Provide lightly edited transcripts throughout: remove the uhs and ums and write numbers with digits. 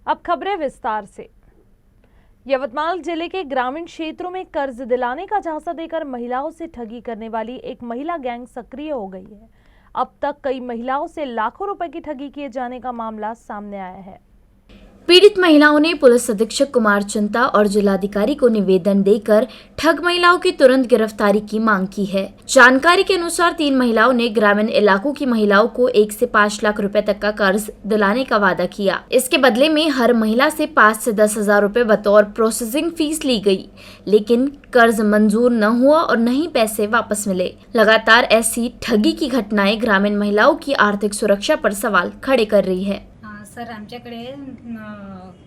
अब खबरें विस्तार से। यवतमाल जिले के ग्रामीण क्षेत्रों में कर्ज दिलाने का झांसा देकर महिलाओं से ठगी करने वाली एक महिला गैंग सक्रिय हो गई है। अब तक कई महिलाओं से लाखों रुपए की ठगी किए जाने का मामला सामने आया है। पीड़ित महिलाओं ने पुलिस अधीक्षक कुमार चिंता और जिलाधिकारी को निवेदन देकर ठग महिलाओं की तुरंत गिरफ्तारी की मांग की है। जानकारी के अनुसार 3 महिलाओं ने ग्रामीण इलाकों की महिलाओं को 1 से 5 लाख रुपए तक का कर्ज दिलाने का वादा किया। इसके बदले में हर महिला से 5 से 10 हजार रुपए बतौर प्रोसेसिंग फीस ली गई, लेकिन कर्ज मंजूर न हुआ और न ही पैसे वापस मिले। लगातार ऐसी ठगी की घटनाएं ग्रामीण महिलाओं की आर्थिक सुरक्षा पर सवाल खड़े कर रही है। सर, आमच्याकडे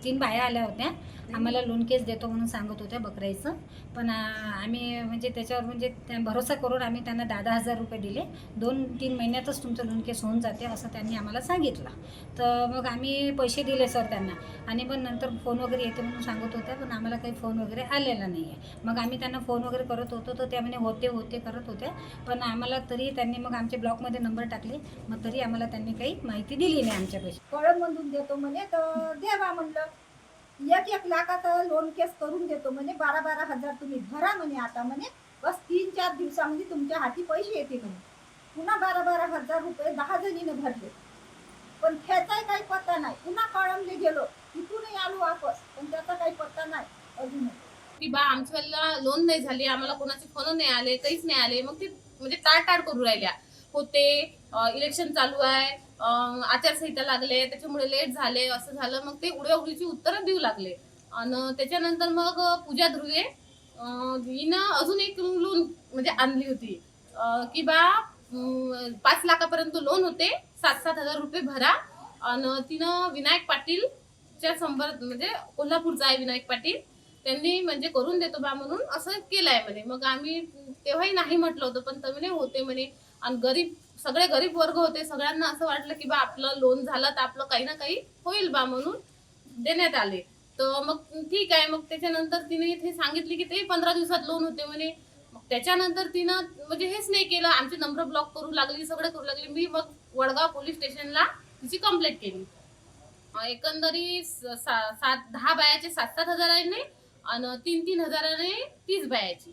3 बाया आल्या होत्या. आम्हाला लोन केस देतो म्हणून सांगत होत्या बकराईचं. पण आम्ही म्हणजे त्याच्यावर म्हणजे भरोसा करून आम्ही त्यांना 10,000 रुपये दिले. 2-3 महिन्यातच तुमचं लोन केस होऊन जाते असं त्यांनी आम्हाला सांगितलं. तर मग आम्ही पैसे दिले सर त्यांना. आणि पण नंतर फोन वगैरे येते म्हणून सांगत होत्या, पण आम्हाला काही फोन वगैरे आलेला नाही आहे. मग आम्ही त्यांना फोन वगैरे करत होतो तर त्या म्हणे होते करत होत्या. पण आम्हाला तरी त्यांनी मग आमचे ब्लॉकमध्ये नंबर टाकले. मग तरी आम्हाला त्यांनी काही माहिती दिली नाही आमच्या पैसे. कळममधून देतो म्हणे तर देवा म्हणलं. 1 लाखाचं लोन केस करून देतो म्हणे. 12 हजार तुम्ही भरा म्हणे. आता म्हणे बस 3-4 दिवसामध्ये तुमच्या हाती पैसे येते म्हणे. पुन्हा 12 हजार रुपये 10 जणीनं भरले, पण त्याचाही काही पत्ता नाही. पुन्हा कळमले गेलो, तिथूनही आलो वापस, पण त्याचा काही पत्ता नाही अजून. की बा आमच्याला लोन नाही झाली, आम्हाला कोणाचे फोन नाही आले, काहीच नाही आले. मग ते म्हणजे टाळटाळ करू राहिल्या होते. इलेक्शन चालू आहे, आचारसंहिता लागले, त्याच्यामुळे लेट झाले, असं झालं. मग ते उडीची उत्तरं देऊ लागले. आणि त्याच्यानंतर मग पूजा ध्रुवे हिनं अजून एक लोन म्हणजे आणली होती की बा 5 लाखापर्यंत लोन होते, 7-7 हजार रुपये भरा. आणि तिनं विनायक पाटीलच्या म्हणजे कोल्हापूरचा आहे विनायक पाटील, त्यांनी म्हणजे करून देतो बा म्हणून असं केलंय म्हणे. मग आम्ही तेव्हाही नाही म्हटलं होतं, पण ते म्हणे होते म्हणे. आणि सगळे गरीब वर्ग होते, सगळ्यांना असं वाटलं की बा आपलं लोन झालं तर आपलं काही ना काही होईल बा म्हणून देण्यात आले. तर मग ठीक आहे. मग त्याच्यानंतर तिने इथे सांगितले की ते 15 दिवसात लोन होते म्हणे. मग त्याच्यानंतर तिनं म्हणजे हेच नाही केलं, आमचे नंबर ब्लॉक करू लागली, सगळं करू लागली. मी मग वडगाव पोलीस स्टेशनला तिची कंप्लेंट केली. एकंदरीत 10 बायाचे 7-7 हजाराने आणि 3-3 हजाराने 30 बायाची.